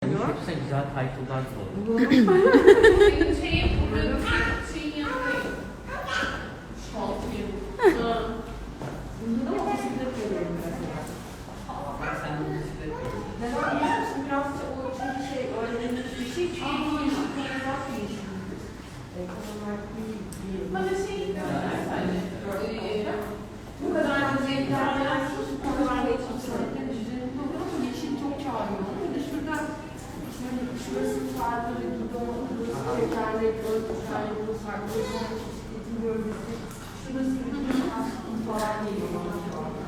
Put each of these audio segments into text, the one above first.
Düşünsene güzel title'lar olur. Şeyin burada şeyin yanındayım. Bunda da bisiklet görüyorum mesela. Bak sen de bisiklet görüyorsun. Neden biliyorsun? Biraz da o çünkü şey öğrenilmiş bir şey. Çünkü bana şey bu kadar zevklerden bu kadar yeşil çok çağırıyor. Bir de şurada şurası farklı bir gidon, burası tekerle, burası farklı bir bisikletin bölgesi. Şurası bir falan geliyor bana şu anda.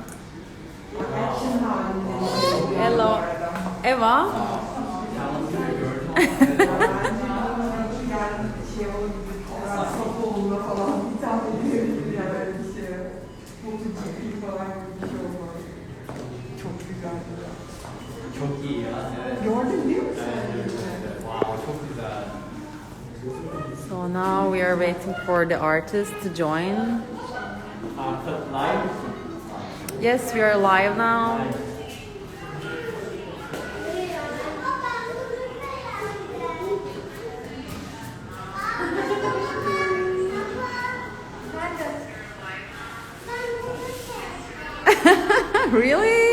Action halinde. Hello, Eva. Çok iyi ya. Evet. Gördün değil mi? Evet. Wow, çok güzel. So now we are waiting for the artist to join. Live. Yes, we are live now. Really?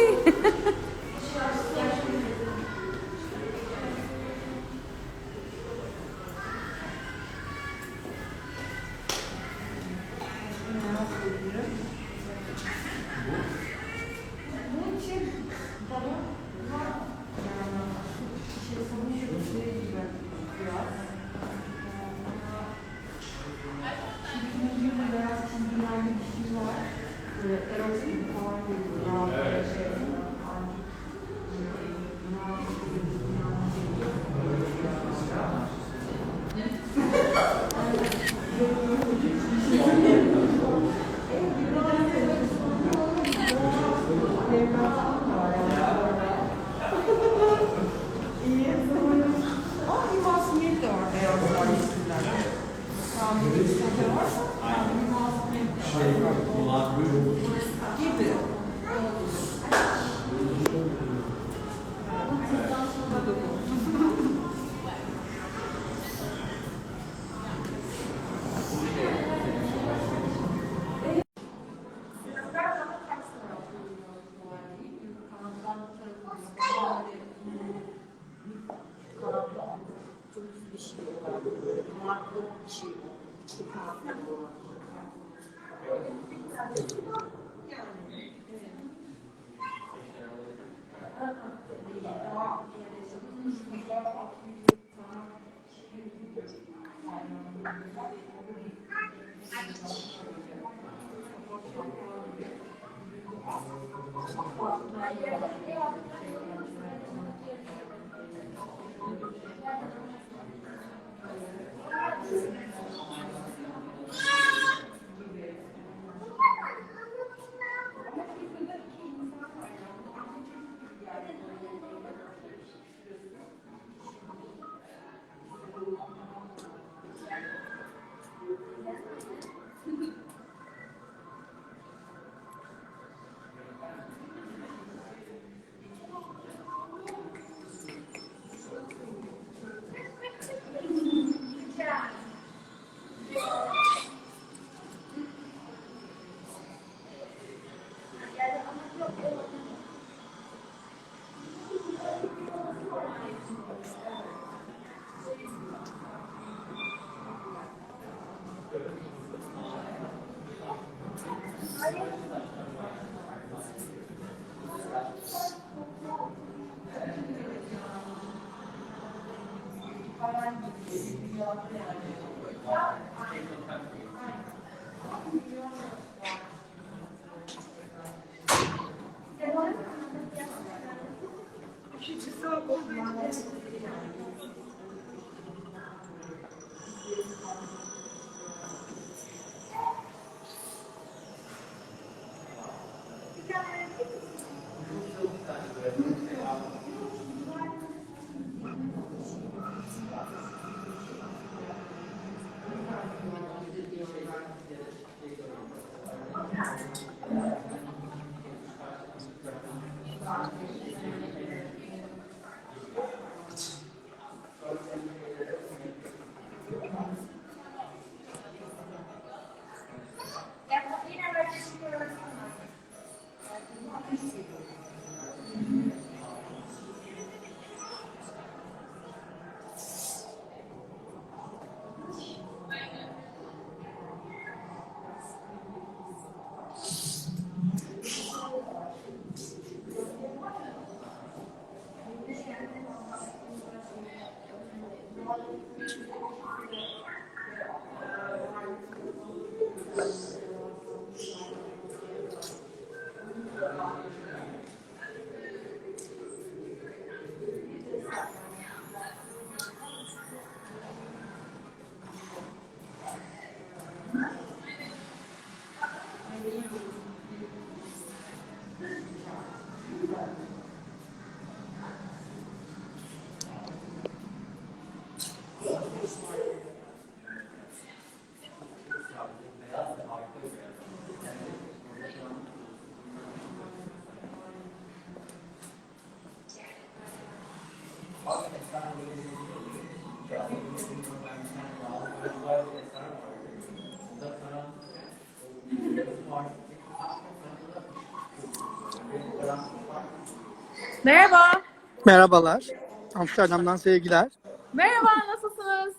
Merhaba. Merhabalar. Amsterdam'dan sevgiler. Merhaba, nasılsınız?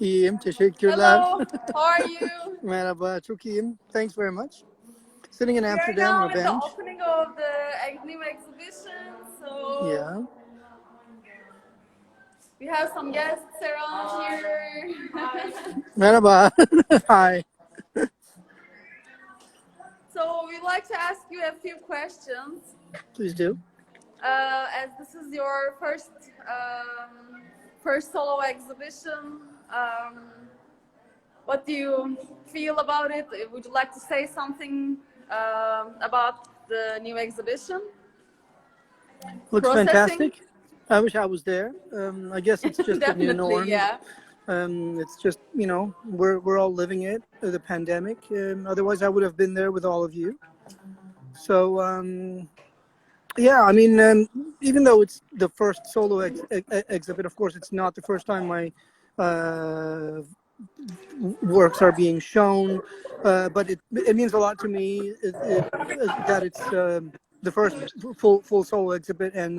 İyiyim, teşekkürler. Hello, how are you? Merhaba, çok iyiyim. Thanks very much. Sitting in We are Amsterdam on now a at the bench. opening of the new exhibition, so Yeah. we have some guests around here. Merhaba. Hi. So we'd like to ask you a few questions. Please do. As this is your first solo exhibition, what do you feel about it? Would you like to say something about the new exhibition? Looks Processing? fantastic. I wish I was there. I guess it's just the new Definitely, norm. yeah. It's just, we're all living it, the pandemic. Otherwise, I would have been there with all of you. So, yeah, I mean, even though it's the first solo exhibit, of course, it's not the first time my works are being shown, but it means a lot to me that it's the first full solo exhibit, and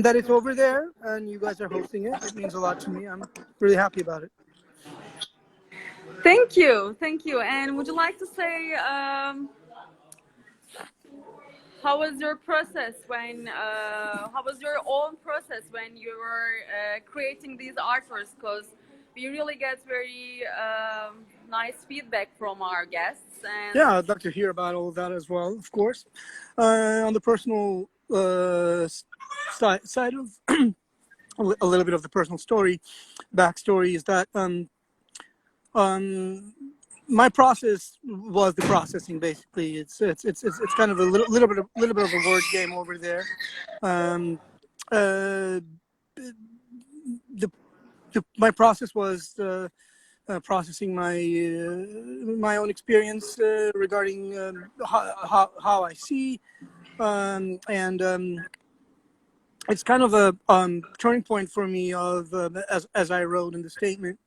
that it's over there and you guys are hosting it. It means a lot to me. I'm really happy about it. Thank you, thank you. And would you like to say how was your process how was your own process when you were creating these artworks? Because we really get very nice feedback from our guests. And yeah, I'd like to hear about all of that as well, of course. On the personal side of a little bit of the personal backstory is that my process was the processing. Basically, it's kind of a little bit of a word game over there. My process was processing my own experience regarding how I see, and it's kind of a turning point for me of as I wrote in the statement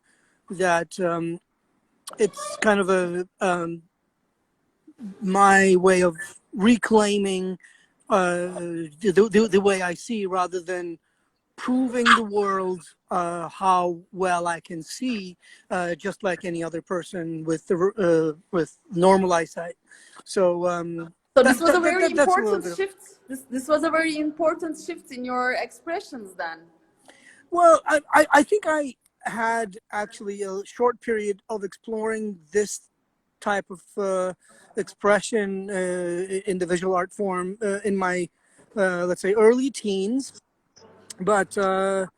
that it's kind of a my way of reclaiming the way I see, rather than proving the world how well I can see, just like any other person with normal eyesight. So so this was a very that's important shift. This was a very important shift in your expressions then. Well, I think I had actually a short period of exploring this type of expression in the visual art form in my let's say early teens, but I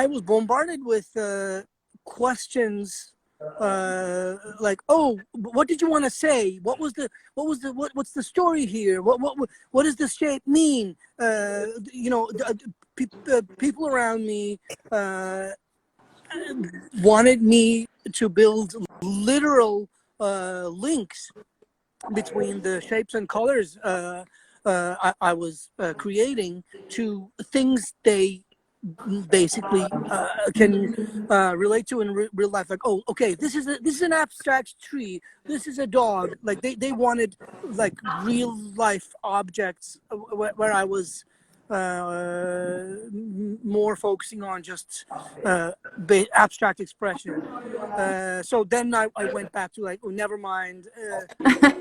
was bombarded with questions like, oh, what did you want to say? What's the story here? What does this shape mean? People around me wanted me to build literal links between the shapes and colors I was creating to things they basically can relate to in real life. Like, oh, okay, this is an abstract tree. This is a dog. Like they wanted like real life objects where I was more focusing on just abstract expression. So then I went back to like, oh, never mind.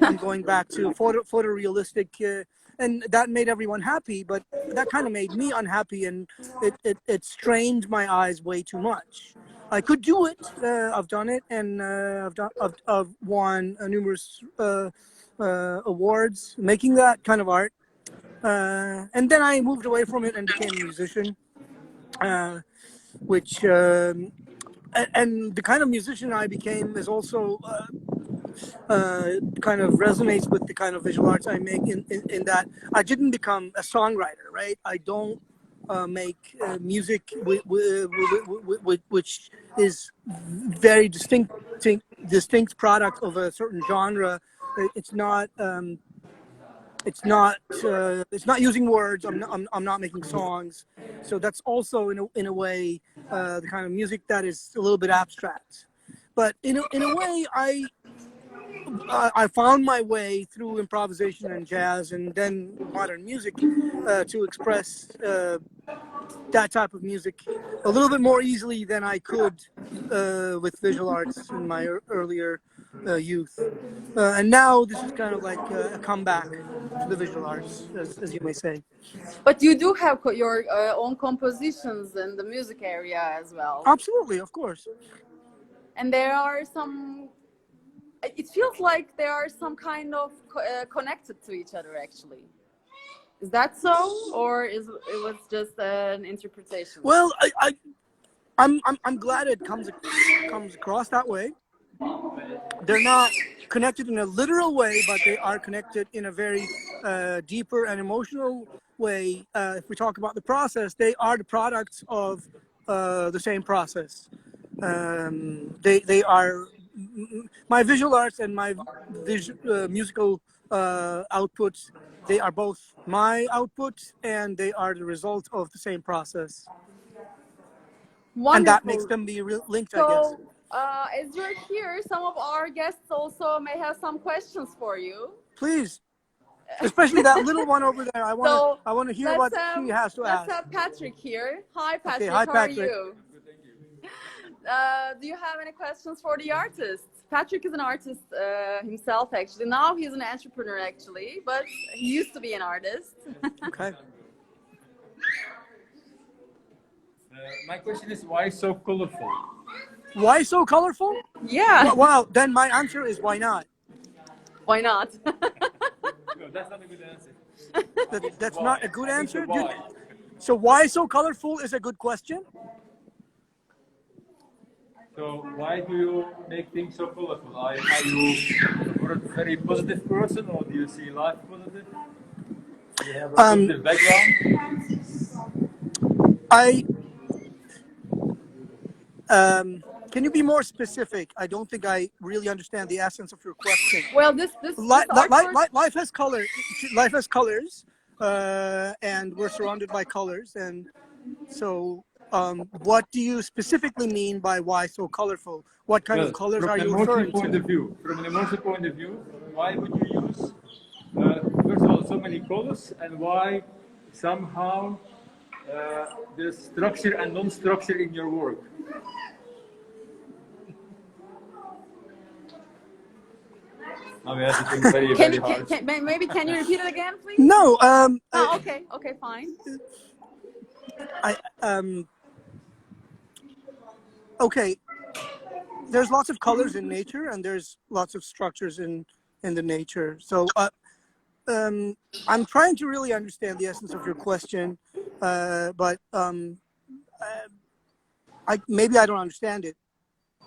I'm going back to photorealistic and that made everyone happy, but that kind of made me unhappy, and it strained my eyes way too much. I could do it. I've done it, and I've won numerous awards making that kind of art. And then I moved away from it and became a musician, which and the kind of musician I became is also kind of resonates with the kind of visual arts I make in that I didn't become a songwriter, right? I don't make music which is very distinct product of a certain genre. It's not using words. I'm not making songs. So that's also in a way the kind of music that is a little bit abstract. But in a way, I found my way through improvisation and jazz and then modern music to express that type of music a little bit more easily than I could with visual arts in my earlier youth. And now this is kind of like a comeback to the visual arts, as you may say. But you do have your own compositions in the music area as well. Absolutely, of course. And there are some, it feels like they are some kind of connected to each other actually. Is that so, or it was just an interpretation? Well, I'm glad it comes across that way. They're not connected in a literal way, but they are connected in a very deeper and emotional way. If we talk about the process, they are the products of the same process. They are my visual arts and my musical outputs. They are both my output, and they are the result of the same process. Wonderful. And that makes them be linked, I guess. As you're here, some of our guests also may have some questions for you. Please, especially that little one over there. I want to hear what she has to ask. Let's have Patrick here. Hi, Patrick. Okay, hi, Patrick. How are you? Do you have any questions for the artist? Patrick is an artist himself, actually. Now he's an entrepreneur, actually, but he used to be an artist. Okay. My question is, why so colorful? Why so colorful? Yeah. Well, then my answer is why not? Why not? No, that's not a good answer. That's not a good answer? Why? So why so colorful is a good question? So why do you make things so colorful? Are you a very positive person, or do you see life positive? Do you have a positive background? Can you be more specific? I don't think I really understand the essence of your question. Well, Life has color. Life has colors, and we're surrounded by colors. And so, what do you specifically mean by why so colorful? What kind of colors are you referring to? From an emotional point of view, why would you use, first of all, so many colors, and why somehow there's structure and non-structure in your work? Now we have to think very hard. Maybe can you repeat it again, please? No. Okay, fine. Okay. There's lots of colors in nature, and there's lots of structures in the nature. So I'm trying to really understand the essence of your question, but maybe I don't understand it.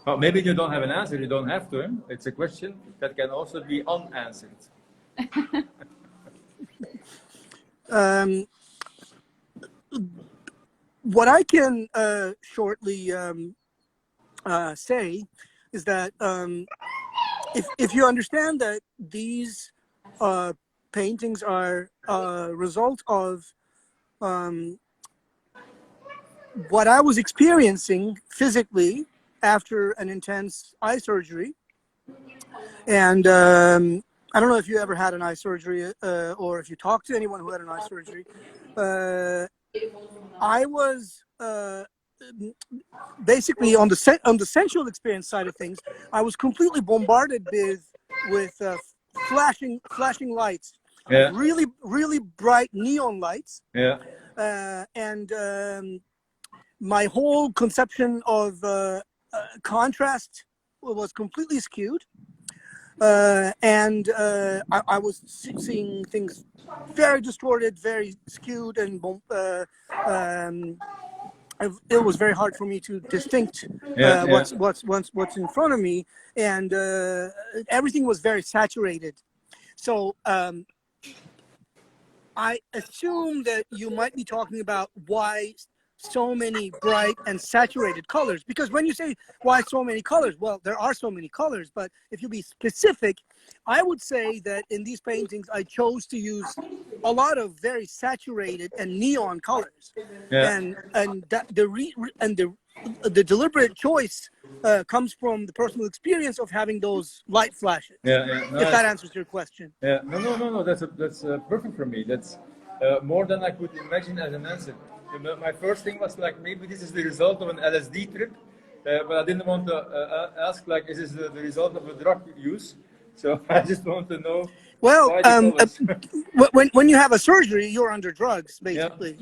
Well, maybe you don't have an answer. You don't have to. It's a question that can also be unanswered. What I can shortly say is that if you understand that these paintings are a result of what I was experiencing physically after an intense eye surgery, and I don't know if you ever had an eye surgery or if you talked to anyone who had an eye surgery. I was basically on the sensual experience side of things. I was completely bombarded with flashing lights, Yeah. really, really bright neon lights. Yeah. And my whole conception of contrast was completely skewed. And I was seeing things very distorted, very skewed, and it was very hard for me to distinct what's in front of me, and everything was very saturated. So I assume that you might be talking about why so many bright and saturated colors, because when you say why so many colors, well, there are so many colors, but if you be specific, I would say that in these paintings I chose to use a lot of very saturated and neon colors. And that the deliberate choice comes from the personal experience of having those light flashes. No, if that answers your question. No. That's perfect for me. That's more than I could imagine as an answer. My first thing was like, maybe this is the result of an LSD trip, but I didn't want to ask like, is this the result of a drug use? So I just want to know. Well, when you have a surgery, you're under drugs, basically.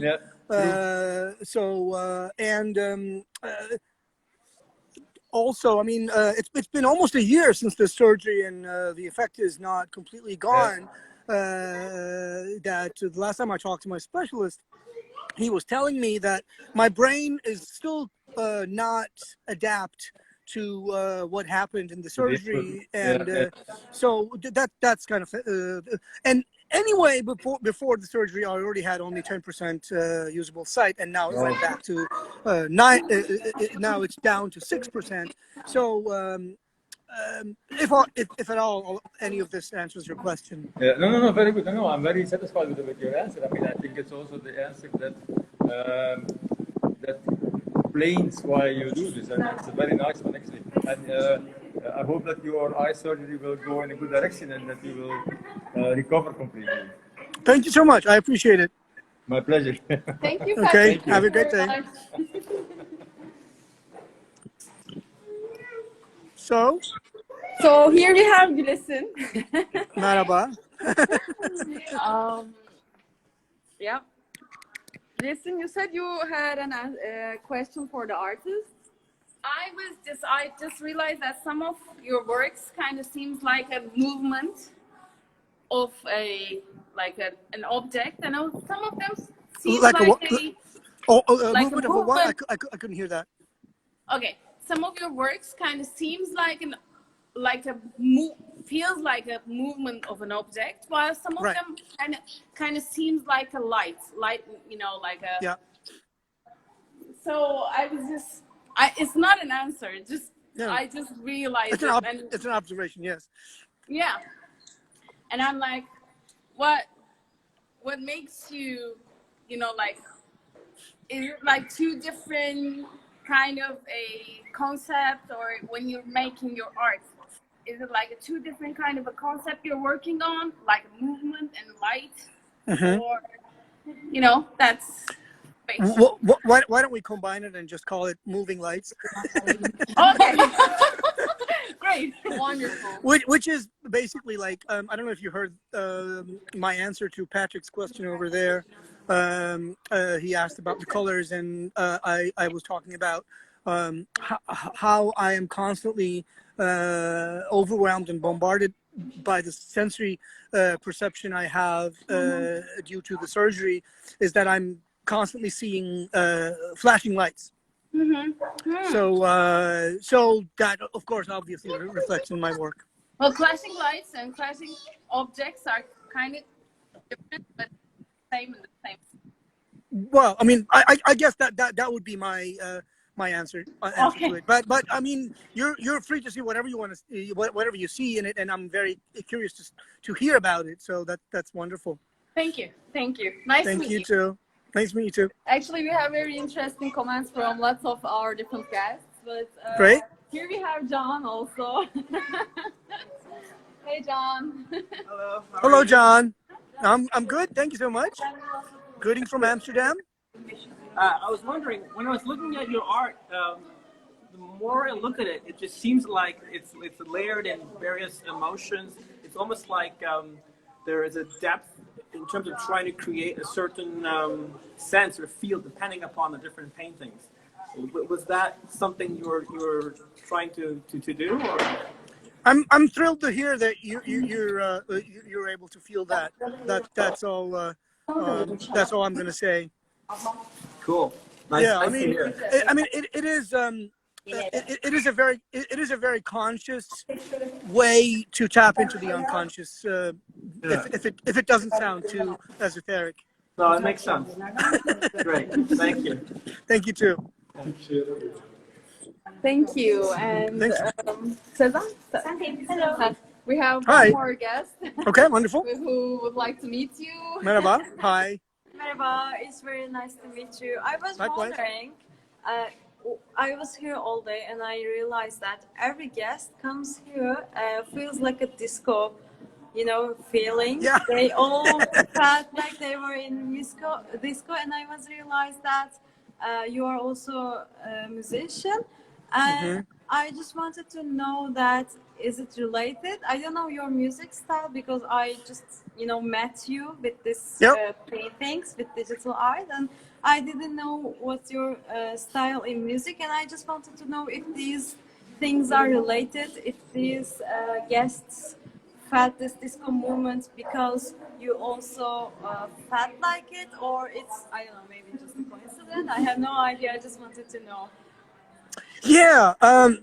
Also, I mean, it's been almost a year since the surgery, and the effect is not completely gone. That the last time I talked to my specialist, he was telling me that my brain is still not adapt to what happened in the surgery, and so that's kind of and anyway, before the surgery, I already had only 10% usable sight, and now it went back to 9. Now it's down to 6%. So if at all any of this answers your question. No, very good. No, I'm very satisfied with your answer. I mean, I think it's also the answer that that explains why you do this, and it's a very nice one actually. And I hope that your eye surgery will go in a good direction and that you will recover completely. Thank you so much. I appreciate it. My pleasure. Thank you. Okay. Have a great day. So here we have Gülesin. Merhaba. Yeah. Gülesin, you said you had a question for the artist. I just realized that some of your works kind of seems like a movement of an object. I know some of them seem like a movement of a what? I couldn't hear that. Okay, some of your works kind of seems feels like a movement of an object, while some of them kind of seems like a light, you know, like a. Yeah. So I was just. It's not an answer. I just realized it's an observation. Yes. Yeah, and I'm like, what makes you, you know, like, is it like two different kind of a concept, or when you're making your art, is it like a two different kind of a concept you're working on, like movement and light, or, you know, that's. Why don't we combine it and just call it moving lights? Okay. Great. Wonderful. Which is basically like, I don't know if you heard my answer to Patrick's question over there. He asked about the colors, and I was talking about how I am constantly overwhelmed and bombarded by the sensory perception I have due to the surgery, is that I'm constantly seeing flashing lights. So that, of course, obviously reflects in my work. Well, flashing lights and flashing objects are kind of different, but same in the same. Well, I mean, I guess that would be my my answer to it. But I mean, you're free to see whatever you want to see, whatever you see in it, and I'm very curious to hear about it. So that's wonderful. Thank you. Nice to meet you. Too. Nice to meet you too. Actually, we have very interesting comments from lots of our different guests. But great. Here we have John also. Hey, John. Hello. Hello, John. I'm good. Thank you so much. Greetings from Amsterdam. I was wondering, when I was looking at your art, the more I look at it, it just seems like it's layered in various emotions. It's almost like there is a depth in terms of trying to create a certain sense or feel depending upon the different paintings. Was that something you were trying to do? Or? I'm thrilled to hear that you're able to feel that. That's all. That's all I'm going to say. Cool. Nice, Yeah, nice to hear. it is. It is a very conscious way to tap into the unconscious. If it doesn't sound too esoteric. No, it makes sense. Great. Thank you. Thank you too. Thank you. And Sezen? Hello. We have Hi. one more guest Okay, wonderful. who would like to meet you. Merhaba. Hi. Merhaba, it's very nice to meet you. I was Likewise. wondering, I was here all day and I realized that every guest comes here feels like a disco, feeling. Yeah. They all felt like they were in disco, and I was realized that you are also a musician. And I just wanted to know that, is it related? I don't know your music style because I just, met you with this paintings, with digital art, and I didn't know what's your style in music, and I just wanted to know if these things are related, if these guests felt this disco movement because you also felt like it, or it's, I don't know, maybe just a coincidence. I have no idea. I just wanted to know. Yeah,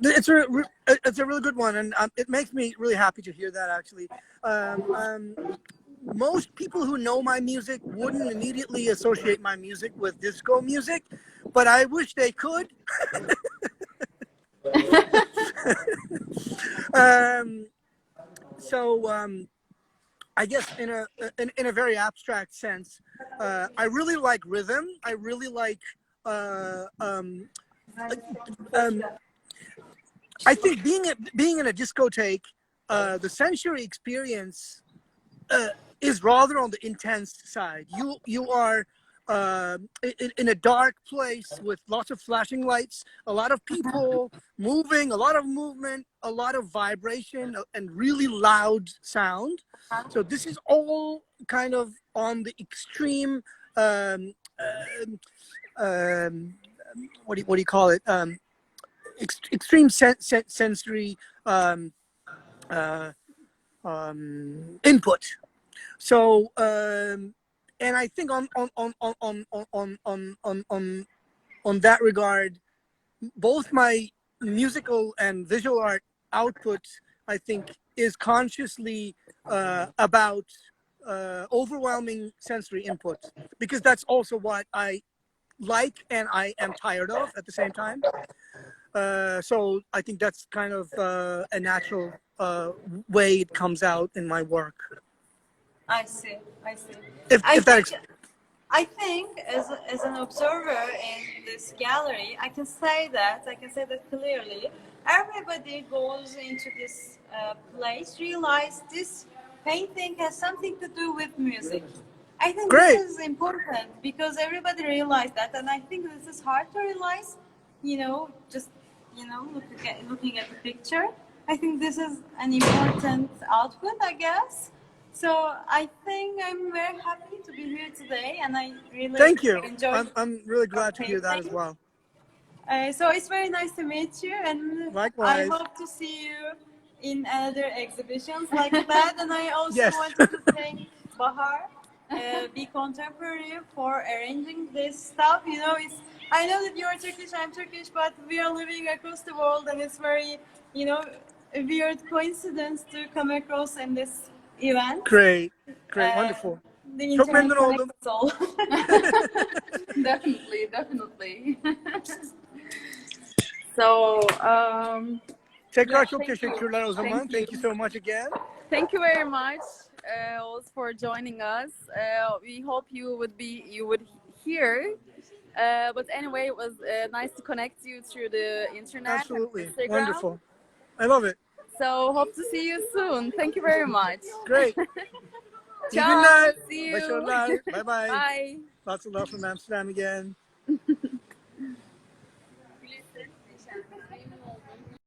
it's a really good one, and it makes me really happy to hear that. Actually, most people who know my music wouldn't immediately associate my music with disco music, but I wish they could. I guess in a very abstract sense, I really like rhythm. I really like. I think being in a discotheque, the sensory experience is rather on the intense side. You are in a dark place with lots of flashing lights, a lot of people moving, a lot of movement, a lot of vibration, and really loud sound. So this is all kind of on the extreme. What do you call it? Extreme sensory input. So, and I think on that regard, both my musical and visual art output, I think, is consciously about overwhelming sensory input, because that's also what I like and I am tired of at the same time. So I think that's kind of a natural way it comes out in my work. I see. I think as an observer in this gallery, I can say that clearly. Everybody goes into this place, realize this painting has something to do with music. I think Great. This is important because everybody realized that, and I think this is hard to realize. Just looking at the picture. I think this is an important output, I guess. So I think I'm very happy to be here today, and I really Thank you. enjoyed. I'm really glad to hear that as well. So it's very nice to meet you, and Likewise. I hope to see you in other exhibitions like that. And I also Yes. wanted to thank Bahar, Be Contemporary, for arranging this stuff. I know that you are Turkish, I'm Turkish, but we are living across the world, and it's very, a weird coincidence to come across in this event. Great, wonderful. The Çok internet memnun oldum. connects us all. Definitely. So, Tekrar çok teşekkürler o zaman. Thank you so much again. thank you very much, Oz, for joining us. We hope you would hear. But anyway, it was nice to connect you through the internet. Absolutely, Instagram. wonderful. I love it. So hope to see you soon. Thank you very much. Great. İyi Ciao. günler. See you. Başarılar. Bye bye. Bye. Lots of love from Amsterdam again.